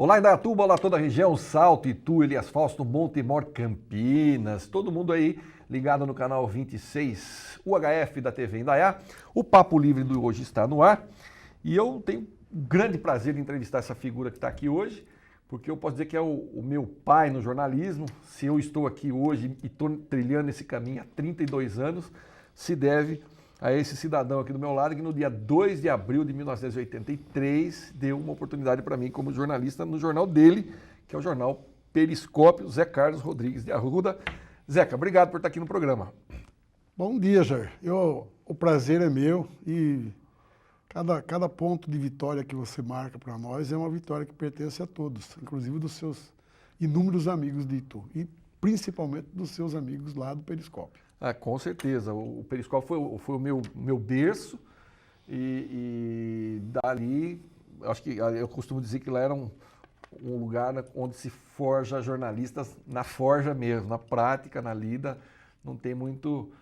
Olá, Indaiatuba, olá toda a região, Salto, Itu, Elias Fausto, Montemor, Campinas, todo mundo aí ligado no canal 26 UHF da TV Indaiá. O Papo Livre do hoje está no ar e eu tenho um grande prazer em entrevistar essa figura que está aqui hoje, porque eu posso dizer que é o meu pai no jornalismo. Se eu estou aqui hoje e estou trilhando esse caminho há 32 anos, se deve a esse cidadão aqui do meu lado, que no dia 2 de abril de 1983 deu uma oportunidade para mim como jornalista no jornal dele, que é o jornal Periscópio, Zé Carlos Rodrigues de Arruda. Zeca, obrigado por estar aqui no programa. Bom dia, Jair. O prazer é meu e cada ponto de vitória que você marca para nós é uma vitória que pertence a todos, inclusive dos seus inúmeros amigos de Itu e principalmente dos seus amigos lá do Periscópio. Ah, com certeza. O Periscópio foi o meu berço e dali, acho que eu costumo dizer que lá era um lugar onde se forja jornalistas na forja mesmo, na prática, na lida, não tem muito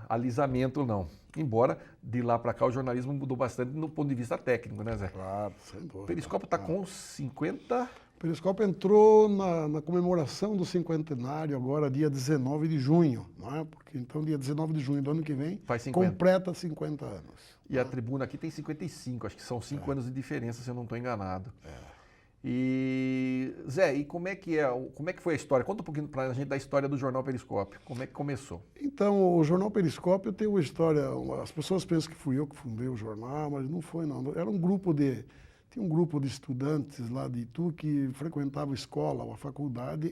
alisamento não. Embora de lá para cá o jornalismo mudou bastante no ponto de vista técnico, né, Zé? Claro, sem dúvida. O Periscópio está com 50... O Periscópio entrou na comemoração do cinquentenário agora, dia 19 de junho, não é? Porque então dia 19 de junho do ano que vem completa 50 anos. E a tribuna aqui tem 55, acho que são 5 anos de diferença, se eu não estou enganado. E Zé, e como é que foi a história? Conta um pouquinho para a gente da história do Jornal Periscópio. Como é que começou? Então, o Jornal Periscópio tem uma história, as pessoas pensam que fui eu que fundei o jornal, mas não foi não. Era tinha um grupo de estudantes lá de Itu que frequentava a escola, a faculdade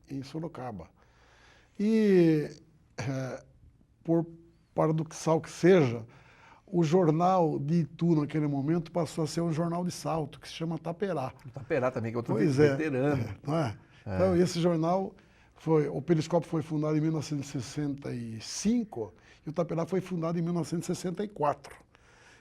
em Sorocaba. E, por paradoxal que seja, o jornal de Itu, naquele momento, passou a ser um jornal de Salto, que se chama Taperá. Taperá também, que é outro veterano. Não é? Então, esse jornal, o Periscópio foi fundado em 1965 e o Taperá foi fundado em 1964.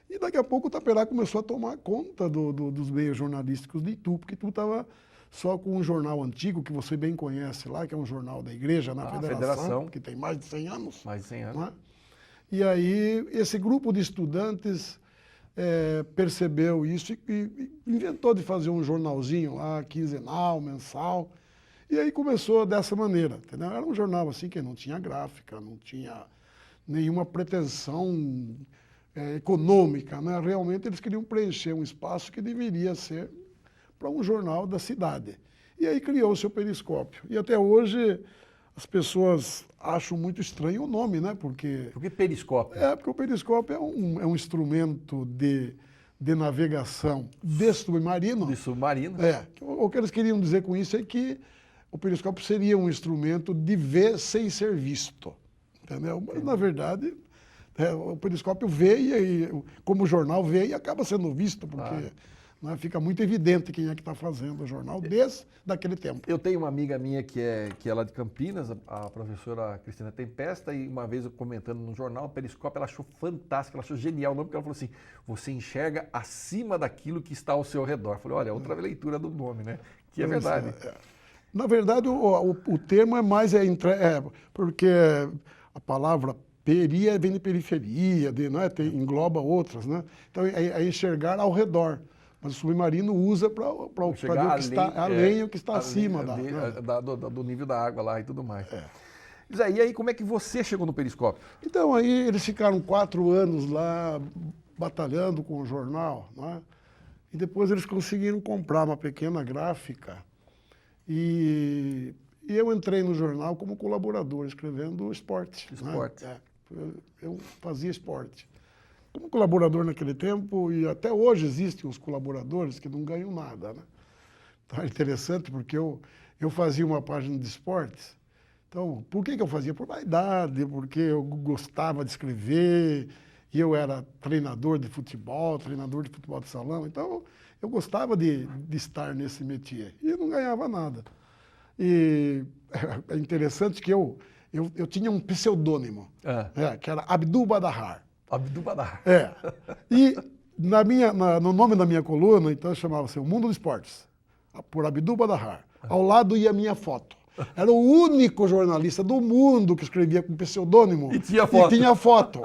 E daqui a pouco o Taperá começou a tomar conta dos meios jornalísticos de Itu, porque Itu estava só com um jornal antigo, que você bem conhece lá, que é um jornal da igreja, na Federação, que tem mais de 100 anos. Mais de 100 anos. Né? E aí esse grupo de estudantes percebeu isso e inventou de fazer um jornalzinho lá, quinzenal, mensal, e aí começou dessa maneira, entendeu? Era um jornal assim que não tinha gráfica, não tinha nenhuma pretensão econômica, né? Realmente eles queriam preencher um espaço que deveria ser para um jornal da cidade. E aí criou-se o Periscópio. E até hoje as pessoas acham muito estranho o nome, né? Por que Periscópio? Porque o Periscópio é um instrumento de navegação de submarino. De submarino. O que eles queriam dizer com isso é que o Periscópio seria um instrumento de ver sem ser visto. Entendeu? Mas, na verdade, o Periscópio vê e, como o jornal vê, e acaba sendo visto, porque fica muito evidente quem é que está fazendo o jornal desde aquele tempo. Eu tenho uma amiga minha que é lá de Campinas, a professora Cristina Tempesta, e uma vez eu comentando no jornal, o Periscópio, ela achou fantástico, ela achou genial o nome, porque ela falou assim, você enxerga acima daquilo que está ao seu redor. Eu falei, olha, outra leitura do nome, né? Que é verdade. Na verdade, o termo é mais, porque a palavra peria vem de periferia, engloba outras, né? Então é enxergar ao redor. Mas o submarino usa para ver o que está além, o que está acima do nível da água lá e tudo mais. Zé, e aí como é que você chegou no Periscópio? Então aí eles ficaram 4 anos lá batalhando com o jornal, né? E depois eles conseguiram comprar uma pequena gráfica e eu entrei no jornal como colaborador, escrevendo esporte. Esporte. Né? Eu fazia esporte. Como colaborador naquele tempo, e até hoje existem os colaboradores que não ganham nada, né? Então é interessante porque eu fazia uma página de esportes. Então, por que eu fazia? Por vaidade, porque eu gostava de escrever, e eu era treinador de futebol de salão, então eu gostava de estar nesse métier, e não ganhava nada. E é interessante que eu tinha um pseudônimo, que era Abdul Badahar. Abdul Badahar. E no nome da minha coluna, então, chamava-se O Mundo dos Esportes, por Abdul Badahar. Ao lado ia a minha foto. Era o único jornalista do mundo que escrevia com pseudônimo E tinha foto. e tinha foto.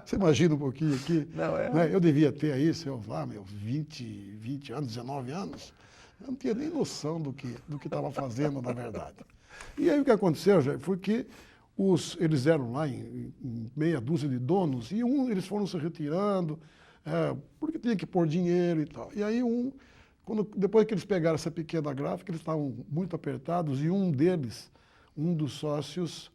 Você imagina um pouquinho aqui? Não, é. Né? Eu devia ter aí, sei lá, 20 anos, 19 anos. Eu não tinha nem noção do que estava fazendo, na verdade. E aí o que aconteceu, já foi que eles eram lá em meia dúzia de donos, e eles foram se retirando, porque tinha que pôr dinheiro e tal. E aí depois que eles pegaram essa pequena gráfica, eles estavam muito apertados, e um dos sócios,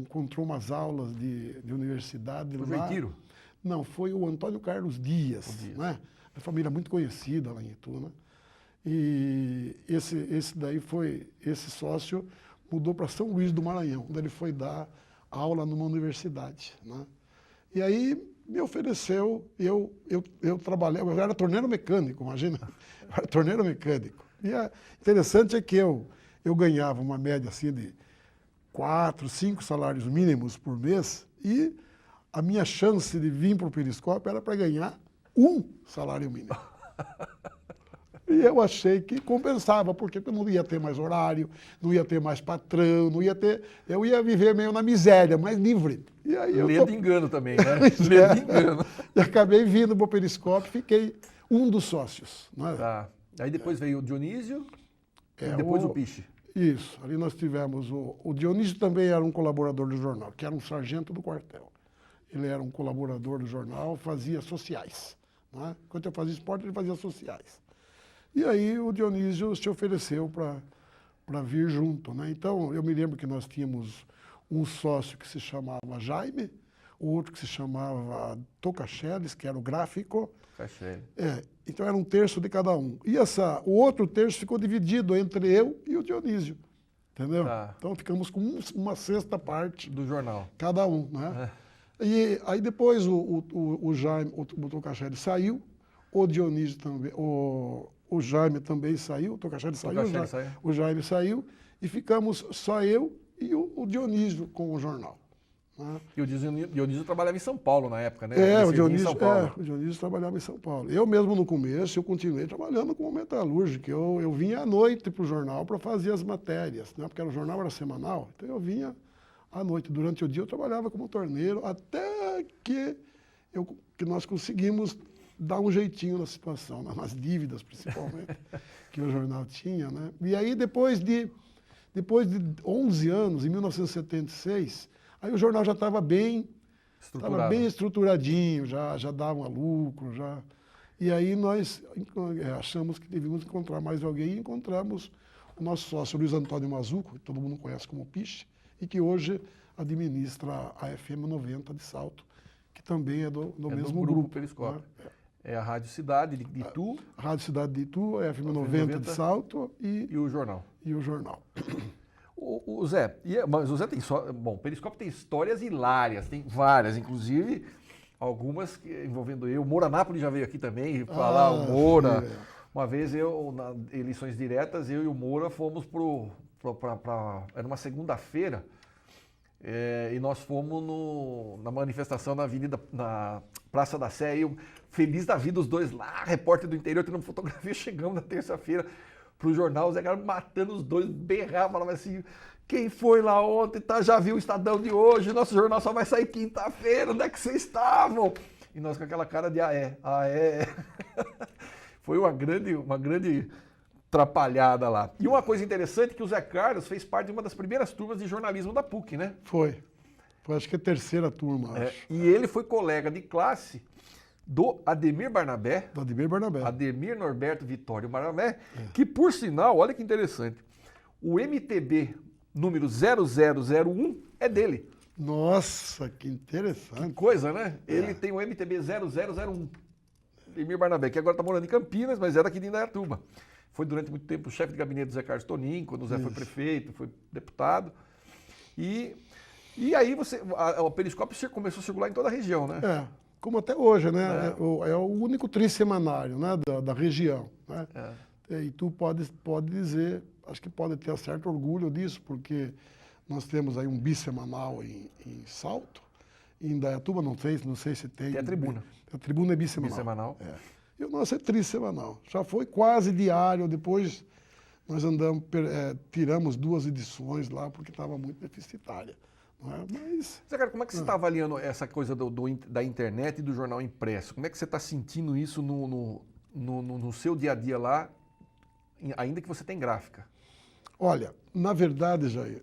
encontrou umas aulas de universidade O lá. Retiro? Não, foi o Antônio Carlos Dias, né? Uma família muito conhecida lá em Itu, né? E esse sócio mudou para São Luís do Maranhão, onde ele foi dar aula numa universidade, né? E aí me ofereceu, eu trabalhava, eu era torneiro mecânico, imagina, eu era torneiro mecânico. E interessante é que eu ganhava uma média assim de 4, 5 salários mínimos por mês, e a minha chance de vir para o Periscópio era para ganhar 1 salário mínimo. E eu achei que compensava, porque eu não ia ter mais horário, não ia ter mais patrão, eu ia viver meio na miséria, mas livre. E aí Ledo engano também, né? Ledo engano. E acabei vindo para o Periscópio, fiquei um dos sócios. Né? Tá. Aí depois veio o Dionísio e depois o Piche. Isso, ali nós tivemos o Dionísio também era um colaborador do jornal, que era um sargento do quartel. Ele era um colaborador do jornal, fazia sociais. Né? Enquanto eu fazia esporte, ele fazia sociais. E aí o Dionísio se ofereceu para vir junto. Né? Então, eu me lembro que nós tínhamos um sócio que se chamava Jaime, o outro que se chamava Tocacheles, que era o gráfico. Cachelli. Então era um terço de cada um. E o outro terço ficou dividido entre eu e o Dionísio. Entendeu? Tá. Então ficamos com uma sexta parte Do jornal. cada um. Né? E aí depois o Jaime, o Tocacheles saiu, o Dionísio também, o Jaime também saiu, o Tocacheles saiu, o Jaime saiu, e ficamos só eu e o Dionísio com o jornal. Né? E o Dionísio trabalhava em São Paulo na época, né? O Ele servia em São Paulo. o Dionísio trabalhava em São Paulo. Eu mesmo no começo, eu continuei trabalhando como metalúrgico. Eu vinha à noite para o jornal para fazer as matérias, né? Porque o jornal era semanal, então eu vinha à noite. Durante o dia eu trabalhava como torneiro, até que nós conseguimos dar um jeitinho na situação, nas dívidas principalmente, que o jornal tinha. Né? E aí depois de 11 anos, em 1976, aí o jornal já estava bem estruturadinho, já dava lucro, já. E aí nós achamos que devíamos encontrar mais alguém, e encontramos o nosso sócio Luiz Antônio Mazuco, que todo mundo conhece como Piche, e que hoje administra a FM 90 de Salto, que também é do mesmo grupo. Periscópio. Né? É a Rádio Cidade de Itu. A Rádio Cidade de Itu, a FM 90 de Salto e o jornal. E o jornal. O Zé, mas o Zé tem só. Bom, o Periscópio tem histórias hilárias, tem várias, inclusive algumas envolvendo eu. O Moura Napoli já veio aqui também falar, o Moura. Sim. Uma vez nas eleições diretas, eu e o Moura fomos era uma segunda-feira, e nós fomos na manifestação na Praça da Sé, eu, feliz da vida, os dois lá, repórter do interior, tirando fotografia, chegamos na terça-feira pro jornal, o Zé Carlos matando os dois, berrava, falava assim, quem foi lá ontem, tá, já viu o Estadão de hoje, nosso jornal só vai sair quinta-feira, onde é que vocês estavam? E nós com aquela cara de Foi uma grande atrapalhada lá. E uma coisa interessante é que o Zé Carlos fez parte de uma das primeiras turmas de jornalismo da PUC, né? Foi acho que a terceira turma, acho. E ele foi colega de classe do Ademir Barnabé. Do Ademir Barnabé. Ademir Norberto Vitório Barnabé, que por sinal, olha que interessante, o MTB número 0001 é dele. Nossa, que interessante. Que coisa, né? Ele tem o MTB 0001. Ademir Barnabé, que agora está morando em Campinas, mas é daqui de Indaiatuba. Foi durante muito tempo o chefe de gabinete do Zé Carlos Tonin, quando o Zé foi prefeito, foi deputado. E aí o Periscópio começou a circular em toda a região, né? Como até hoje, né? É o único trissemanário, né, da região. Né? E tu pode dizer, acho que pode ter certo orgulho disso, porque nós temos aí um bissemanal em Salto, em Indaiatuba não sei se tem. Tem a Tribuna. A Tribuna é bissemanal. E o nosso é trissemanal. Já foi quase diário, depois nós tiramos 2 edições lá porque estava muito deficitária. Não é? Mas, Zé Carlos, como é que você está avaliando essa coisa da internet e do jornal impresso? Como é que você está sentindo isso no seu dia a dia lá, ainda que você tem gráfica? olha, na verdade, Jair,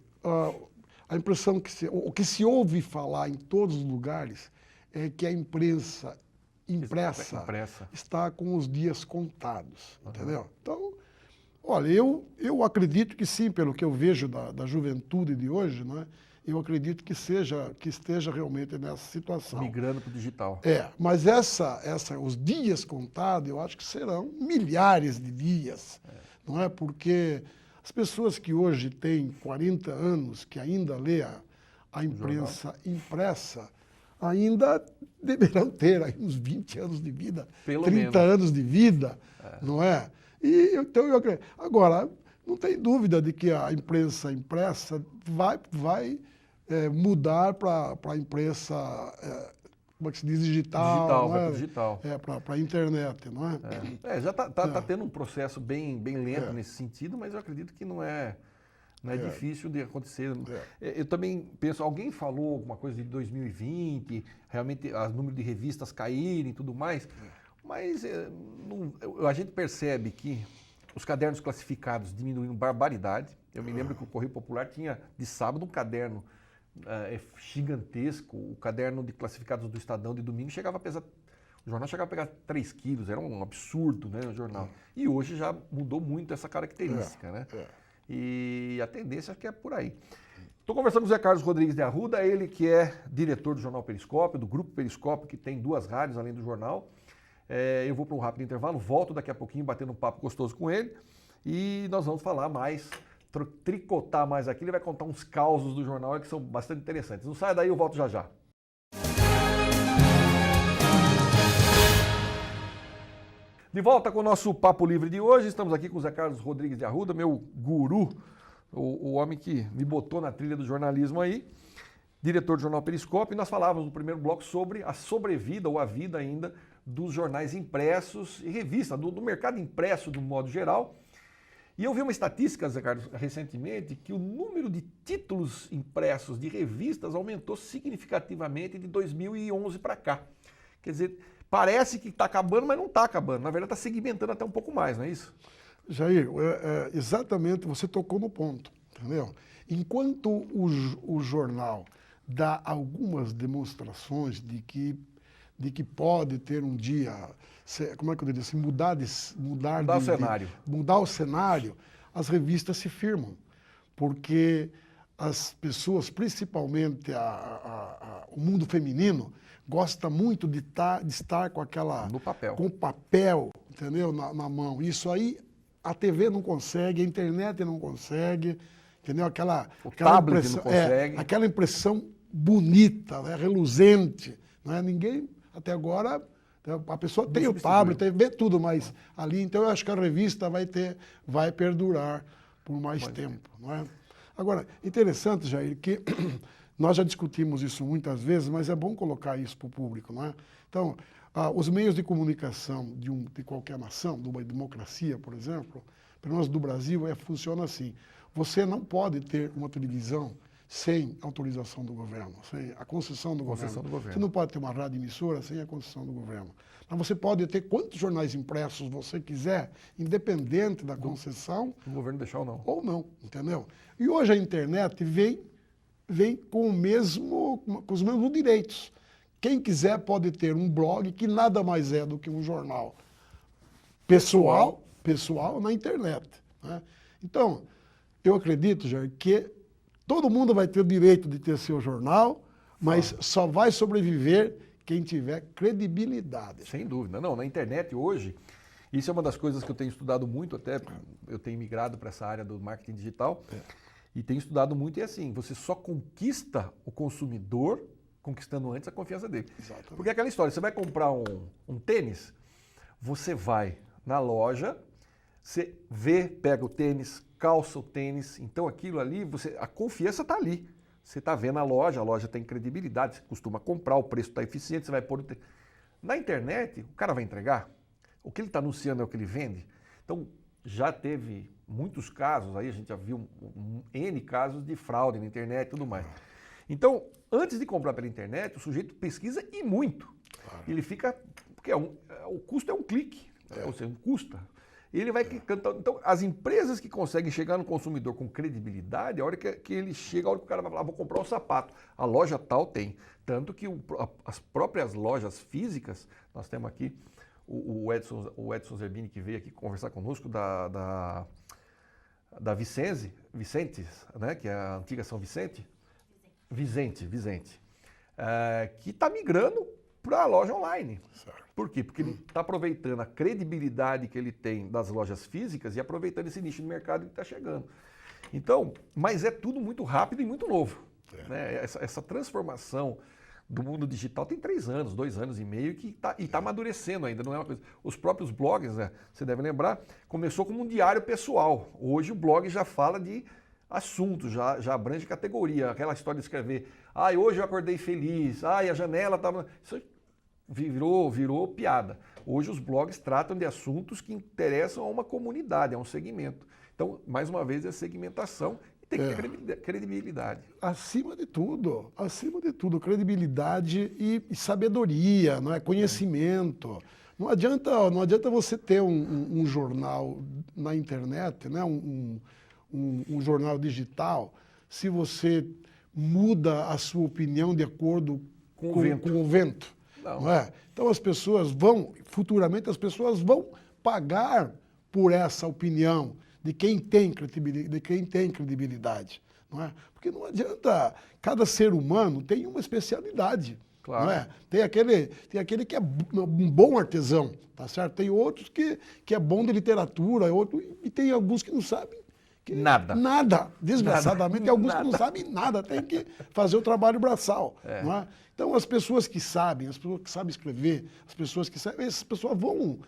a impressão o que se ouve falar em todos os lugares é que a imprensa impressa está com os dias contados, entendeu? Então, olha, eu acredito que sim, pelo que eu vejo da juventude de hoje, não é? Eu acredito que esteja realmente nessa situação. Migrando para o digital. Mas os dias contados, eu acho que serão milhares de dias, não é? Porque as pessoas que hoje têm 40 anos, que ainda lê a imprensa impressa, ainda deverão ter aí uns 20 anos de vida, Pelo 30 menos. anos de vida, não é? Então, eu acredito. Agora, não tem dúvida de que a imprensa impressa vai mudar para a imprensa, como é que se diz, digital. Vai para digital. Para a internet, não é? Já está tendo um processo bem lento nesse sentido, mas eu acredito que não é difícil de acontecer. Eu também penso, alguém falou alguma coisa de 2020, realmente o número de revistas caírem e tudo mais, mas a gente percebe que os cadernos classificados diminuíram barbaridade. Eu me lembro que o Correio Popular tinha, de sábado, um caderno gigantesco. O caderno de classificados do Estadão de domingo chegava a pesar... O jornal chegava a pegar 3 quilos, era um absurdo, né, o jornal. E hoje já mudou muito essa característica, né? E a tendência é que é por aí. Estou conversando com o Zé Carlos Rodrigues de Arruda, ele que é diretor do Jornal Periscópio, do Grupo Periscópio, que tem 2 rádios além do jornal. Eu vou para um rápido intervalo, volto daqui a pouquinho batendo um papo gostoso com ele e nós vamos falar mais, tricotar mais aqui. Ele vai contar uns causos do jornal que são bastante interessantes. Não saia daí, eu volto já já. De volta com o nosso Papo Livre de hoje, estamos aqui com o Zé Carlos Rodrigues de Arruda, meu guru, o homem que me botou na trilha do jornalismo aí, diretor do Jornal Periscópio, e nós falávamos no primeiro bloco sobre a sobrevida ou a vida ainda dos jornais impressos e revistas, do mercado impresso de um modo geral. E eu vi uma estatística, Zé Carlos, recentemente, que o número de títulos impressos de revistas aumentou significativamente de 2011 para cá. Quer dizer, parece que está acabando, mas não está acabando. Na verdade, está segmentando até um pouco mais, não é isso? Jair, exatamente, você tocou no ponto, entendeu? Enquanto o jornal dá algumas demonstrações de que pode ter um dia, como é que eu diria assim, mudar o cenário. Mudar o cenário, as revistas se firmam, porque as pessoas, principalmente o mundo feminino, gosta muito de estar com no papel. com o papel, entendeu, na mão. Isso aí a TV não consegue, a internet não consegue, entendeu? Aquela tablet impressão, não consegue. aquela impressão bonita, né, reluzente, não é? Ninguém até agora, a pessoa tem o tablet, vê tudo, mas ali, então eu acho que a revista vai perdurar por mais tempo, não é? Agora, interessante, Jair, que nós já discutimos isso muitas vezes, mas é bom colocar isso para o público, não é? Então, os meios de comunicação de qualquer nação, de uma democracia, por exemplo, pelo menos do Brasil, funciona assim. Você não pode ter uma televisão sem autorização do governo, sem a concessão do governo. Você não pode ter uma rádio emissora sem a concessão do governo. Mas você pode ter quantos jornais impressos você quiser, independente da concessão. O governo deixar ou não. Ou não, entendeu? E hoje a internet vem com os mesmos direitos. Quem quiser pode ter um blog que nada mais é do que um jornal pessoal na internet, né? Então, eu acredito, Jair, que todo mundo vai ter o direito de ter seu jornal, mas só vai sobreviver quem tiver credibilidade. Sem dúvida. Não, na internet hoje, isso é uma das coisas que eu tenho estudado muito, até eu tenho migrado para essa área do marketing digital, e tenho estudado muito, e assim, você só conquista o consumidor conquistando antes a confiança dele. Exatamente. Porque é aquela história, você vai comprar um tênis, você vai na loja, você vê, pega o tênis, calça o tênis, então aquilo ali, a confiança está ali. Você está vendo a loja tem credibilidade, você costuma comprar, o preço está eficiente, você vai pôr o tênis. Na internet, o cara vai entregar, o que ele está anunciando é o que ele vende. Então, já teve muitos casos, aí a gente já viu N casos de fraude na internet e tudo mais. Então, antes de comprar pela internet, o sujeito pesquisa e muito. Ele fica, porque o custo é um clique, ou seja, custa. Ele vai clicando. Então, as empresas que conseguem chegar no consumidor com credibilidade, a hora que ele chega, a hora que o cara vai falar, vou comprar um sapato. A loja tal tem. Tanto que as próprias lojas físicas, nós temos aqui o Edson Zerbini, que veio aqui conversar conosco da Vicentes, né, que é a antiga São Vicente. Vicente. Que está migrando para a loja online. Certo. Por quê? Porque ele está aproveitando a credibilidade que ele tem das lojas físicas e aproveitando esse nicho de mercado que está chegando. Então, mas é tudo muito rápido e muito novo. Né? Essa transformação do mundo digital tem 3 anos, 2 anos e meio, que está amadurecendo ainda, não é uma coisa. Os próprios blogs, né, você deve lembrar, começou como um diário pessoal. Hoje o blog já fala de assuntos, já abrange categoria. Aquela história de escrever, hoje eu acordei feliz, a janela estava... Isso virou piada. Hoje os blogs tratam de assuntos que interessam a uma comunidade, a um segmento. Então, mais uma vez, é segmentação e tem que ter credibilidade. Acima de tudo, credibilidade e sabedoria, não é? Conhecimento. Não adianta você ter um jornal na internet, né? um jornal digital, se você muda a sua opinião de acordo com o vento. Não é? Então futuramente as pessoas vão pagar por essa opinião de quem tem credibilidade. Não é? Porque não adianta, cada ser humano tem uma especialidade. Claro. Não é? Tem aquele que é um bom artesão, tá certo? Tem outros que é bom de literatura, e tem alguns que não sabem nada. Desgraçadamente, tem alguns que não sabem nada, tem que fazer o trabalho braçal. Não é? Então, as pessoas que sabem escrever, essas pessoas vão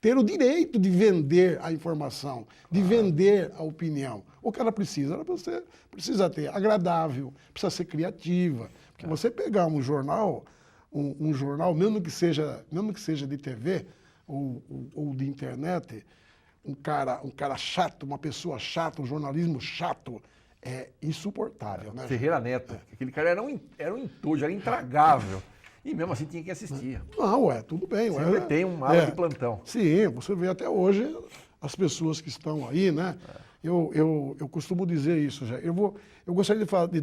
ter o direito de vender a informação, de vender a opinião. O que ela precisa? Ela precisa ter agradável, precisa ser criativa. Porque você pegar um jornal, mesmo que seja de TV ou de internet, um cara chato, uma pessoa chata, um jornalismo chato, é insuportável. Né? Ferreira Neto, aquele cara era um entojo, era intragável. E mesmo assim tinha que assistir. Não, tudo bem. Sempre tem um ala de plantão. Sim, você vê até hoje as pessoas que estão aí, né? Eu costumo dizer isso já. Eu gostaria de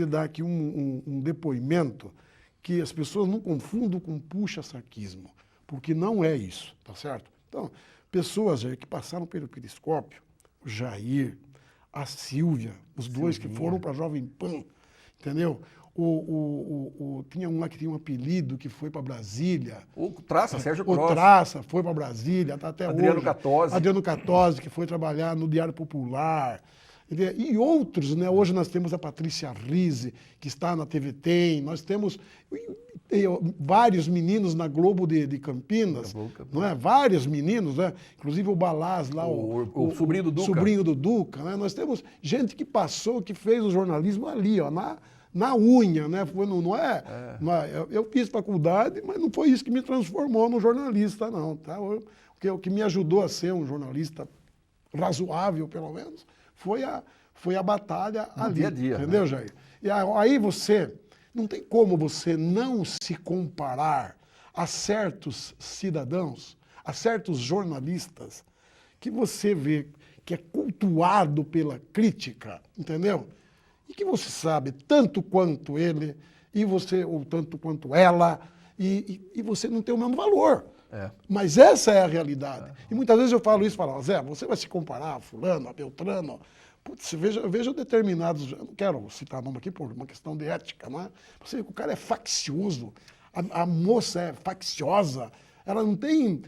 dar aqui um depoimento que as pessoas não confundam com puxa-saquismo, porque não é isso, tá certo? Então, pessoas que passaram pelo Periscópio, o Jair, a Silvia, os dois que foram para a Jovem Pan, entendeu? Tinha um lá que tinha um apelido, que foi para Brasília. O Traça, Sérgio Cross. O Traça foi para Brasília, está até Adriano hoje. Catozzi. Adriano Catozzi, que foi trabalhar no Diário Popular. E outros, né? Hoje nós temos a Patrícia Rise, que está na TV Tem. Nós temos vários meninos na Globo de Campinas, não é? Vários meninos, né? Inclusive o Balaz lá, o sobrinho do Duca. Sobrinho do Duca, né? Nós temos gente que passou, que fez o jornalismo ali, ó, na unha, né? Eu fiz faculdade, mas não foi isso que me transformou no jornalista, não. Tá? O que me ajudou a ser um jornalista razoável, pelo menos, foi a batalha ali. Dia a dia. Entendeu, né? Jair? E aí não tem como você não se comparar a certos cidadãos, a certos jornalistas, que você vê que é cultuado pela crítica, entendeu? E que você sabe tanto quanto ele, ou tanto quanto ela, e você não tem o mesmo valor. Mas essa é a realidade. E muitas vezes eu falo isso, Zé, você vai se comparar a fulano, a Beltrano. Putz, veja determinados, eu não quero citar nome aqui por uma questão de ética, né? Você vê que o cara é faccioso, a moça é facciosa, ela não tem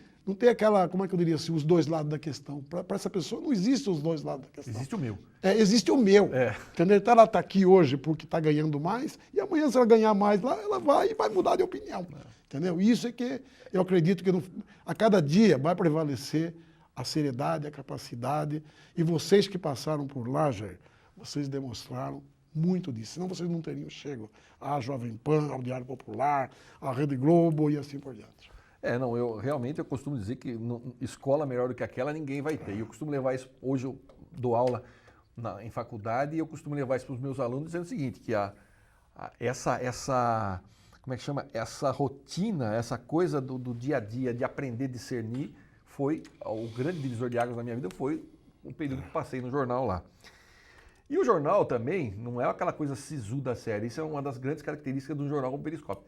aquela, como é que eu diria assim, os dois lados da questão. Para essa pessoa não existem os dois lados da questão. Existe o meu. Existe o meu. Entendeu? Então ela está aqui hoje porque está ganhando mais, e amanhã, se ela ganhar mais lá, ela vai mudar de opinião. Entendeu? Isso é que eu acredito que a cada dia vai prevalecer a seriedade, a capacidade. E vocês que passaram por lá, Jair, vocês demonstraram muito disso. Senão vocês não teriam chego à Jovem Pan, ao Diário Popular, à Rede Globo e assim por diante. Não, eu costumo dizer que escola melhor do que aquela ninguém vai ter. E eu costumo levar isso, hoje eu dou aula em faculdade e eu costumo levar isso para os meus alunos dizendo o seguinte, que como é que chama? Essa rotina, essa coisa do dia a dia, de aprender a discernir, foi o grande divisor de águas da minha vida, foi o período que passei no jornal lá. E o jornal também não é aquela coisa sisuda séria, isso é uma das grandes características do jornal como Periscópio.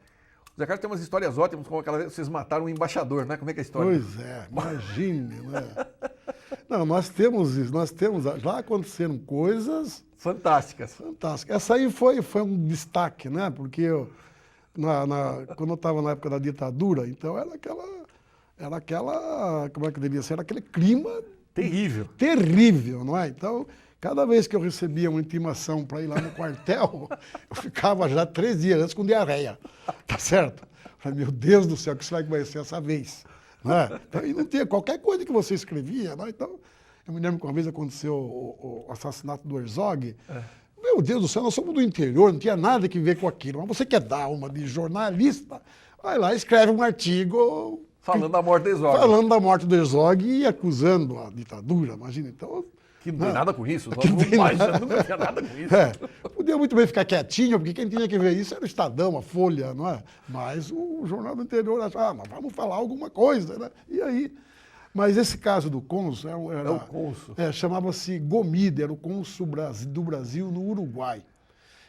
O Zé Carlos tem umas histórias ótimas, como aquela vez que vocês mataram um embaixador, né? Como é que é a história? Pois é, imagine, né? Não, nós temos isso, já aconteceram coisas fantásticas. Essa aí foi um destaque, né? Porque quando eu estava na época da ditadura, então era aquela, como é que devia ser? Era aquele clima terrível, não é? Então, cada vez que eu recebia uma intimação para ir lá no quartel, eu ficava já 3 dias antes com diarreia, tá certo? Falei, meu Deus do céu, o que será que vai ser essa vez? Né? Então, e não tinha qualquer coisa que você escrevia, né? Então, eu me lembro que uma vez aconteceu o assassinato do Herzog. Meu Deus do céu, nós somos do interior, não tinha nada que ver com aquilo. Mas você quer dar uma de jornalista, vai lá e escreve um artigo... Falando da morte do Herzog. Falando da morte do Herzog e acusando a ditadura, imagina. Então, que não tem nada com isso, não tinha nada com isso. Podia muito bem ficar quietinho, porque quem tinha que ver isso era o Estadão, a Folha, não é? Mas o Jornal do Interior achava, mas vamos falar alguma coisa, né? E aí... Mas esse caso do cônsul o cônsul. Chamava-se Gomide, era o cônsul do Brasil no Uruguai.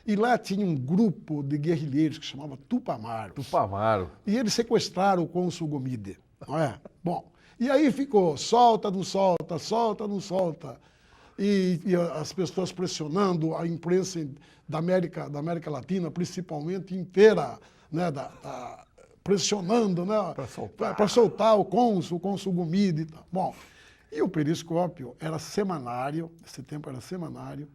E lá tinha um grupo de guerrilheiros que chamava Tupamaros. Tupamaro. E eles sequestraram o cônsul Gomide, não é? Bom, e aí ficou solta, não solta, solta, não solta. E as pessoas pressionando a imprensa da América Latina, principalmente inteira, né, pressionando, né, para soltar o cônsul Gomide e tal. Bom, e o Periscópio era semanário, esse tempo era semanário,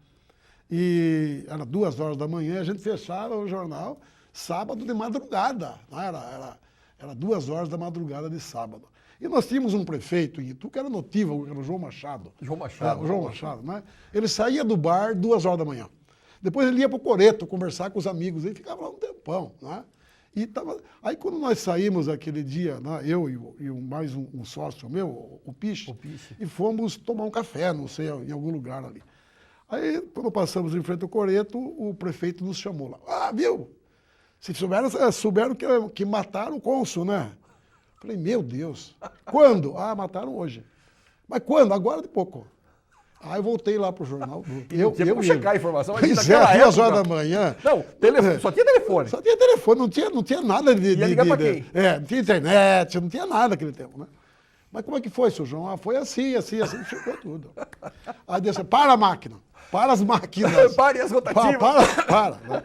e era 2 horas da manhã, a gente fechava o jornal sábado de madrugada, não era 2 horas da madrugada de sábado. E nós tínhamos um prefeito em Itu que era notívago, que era o João Machado. João Machado. O João Machado, né? Ele saía do bar 2 horas da manhã. Depois ele ia para o Coreto conversar com os amigos, ele ficava lá um tempão, né? Aí quando nós saímos aquele dia, né, eu e mais um sócio meu, o Piche, e fomos tomar um café, não sei, em algum lugar ali. Aí, quando passamos em frente ao Coreto, o prefeito nos chamou lá. Ah, viu? Vocês souberam que mataram o cônsul, né? Falei, meu Deus. Quando? Ah, mataram hoje. Mas quando? Agora de pouco. Aí eu voltei lá pro jornal. Eu checar a informação. Mas naquela 2 horas da manhã. Não, só tinha telefone. Só tinha telefone, não tinha nada de... Ia ligar pra quem? Não tinha internet, não tinha nada naquele tempo, né? Mas como é que foi, seu João? Ah, foi assim, chegou tudo. Aí disse, para a máquina, para as máquinas. Pare as rotativas. Para. Né?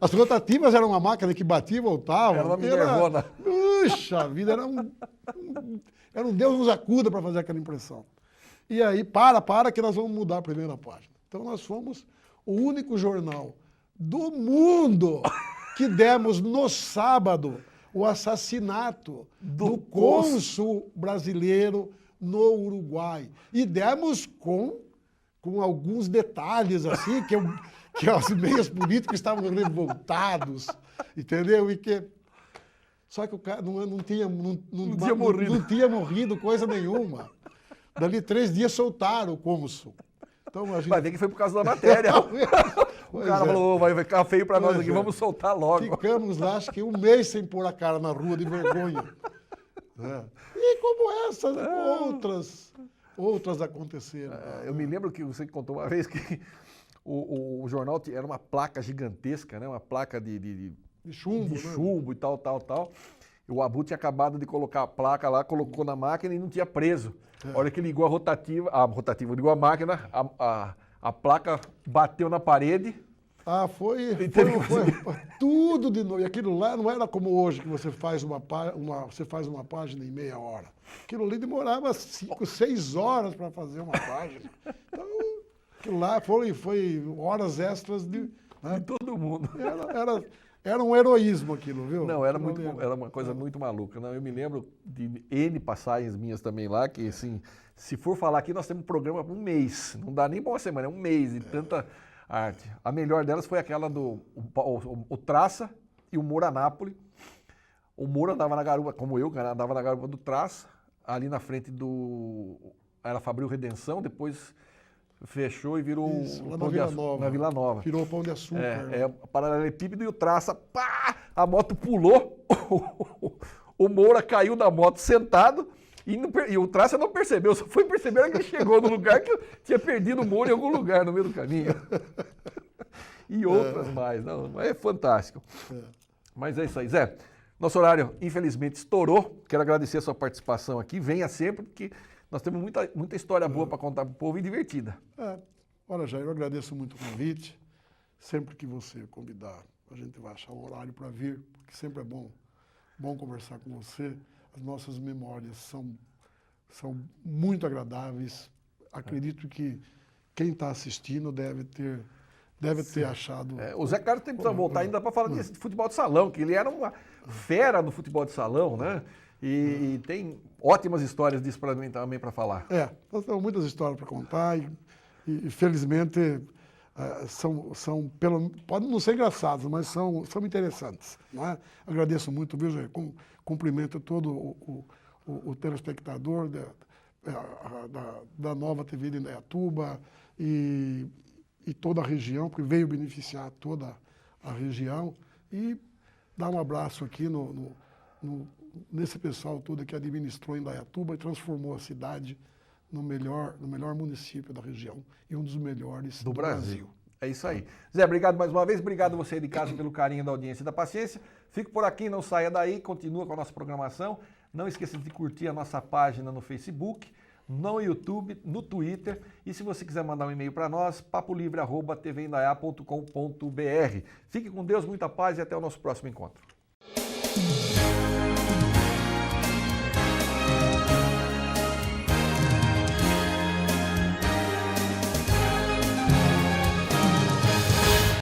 As rotativas eram uma máquina que batia e voltava. Era uma minervona. Puxa vida, era um Deus nos acuda para fazer aquela impressão. E aí, para que nós vamos mudar a primeira página. Então nós fomos o único jornal do mundo que demos no sábado o assassinato do cônsul brasileiro no Uruguai. E demos com alguns detalhes, assim, que os meios políticos estavam revoltados, entendeu? Só que o cara não tinha morrido coisa nenhuma. Dali 3 dias soltaram o cônsul. Então, vai ver que foi por causa da matéria. O cara falou, vai ficar feio para nós aqui, vamos soltar logo. Ficamos lá, acho que 1 mês sem pôr a cara na rua de vergonha. E como essas, outras aconteceram. Eu me lembro que você contou uma vez que o jornal era uma placa gigantesca, né? Uma placa de chumbo, e tal. O Abu tinha acabado de colocar a placa lá, colocou na máquina e não tinha preso. A hora que ligou ligou a máquina, a placa bateu na parede. Foi tudo de novo. E aquilo lá não era como hoje, que você faz uma página em meia hora. Aquilo ali demorava 5, 6 horas para fazer uma página. Então, aquilo lá foi horas extras de todo mundo. Era um heroísmo aquilo, viu? Não, era uma coisa muito maluca. Não, eu me lembro de N passagens minhas também lá, que assim, se for falar aqui, nós temos um programa por 1 mês. Não dá nem pra uma semana, é 1 mês de tanta arte. A melhor delas foi aquela do o Traça e o Moura Napoli. O Moura andava na garupa, como eu, cara, andava na garupa do Traça, ali na frente era Fabril Redenção, depois fechou e virou Isso, lá Pão de na Vila Nova. Virou o Pão de Açúcar. É paralelepípedo e o Traça, pá, a moto pulou, o Moura caiu da moto sentado e o Traça não percebeu, só foi perceber que ele chegou no lugar que eu tinha perdido o Moura em algum lugar no meio do caminho. E outras mais, não, é fantástico. Mas é isso aí, Zé. Nosso horário, infelizmente, estourou. Quero agradecer a sua participação aqui. Venha sempre, porque nós temos muita história boa para contar para o povo e divertida. Olha, Jair, eu agradeço muito o convite. Sempre que você convidar, a gente vai achar um horário para vir, porque sempre é bom conversar com você. As nossas memórias são muito agradáveis. Acredito que quem está assistindo deve ter achado... O Zé Carlos tem que voltar ainda para falar de futebol de salão, que ele era uma fera no futebol de salão, né? E tem ótimas histórias disso para mim também para falar. Nós temos muitas histórias para contar e felizmente podem não ser engraçadas, mas são interessantes. Não é? Agradeço muito, viu, Jair? Cumprimento todo o telespectador da Nova TV de Indaiatuba e toda a região, porque veio beneficiar toda a região, e dar um abraço aqui nesse pessoal todo que administrou Indaiatuba e transformou a cidade no melhor município da região e um dos melhores do Brasil. É isso aí. Zé, obrigado mais uma vez, obrigado você de casa pelo carinho da audiência e da paciência. Fico por aqui, não saia daí, continua com a nossa programação. Não esqueça de curtir a nossa página no Facebook, no YouTube, no Twitter, e se você quiser mandar um e-mail para nós, papolivre@tvindaiá.com.br. Fique com Deus, muita paz e até o nosso próximo encontro.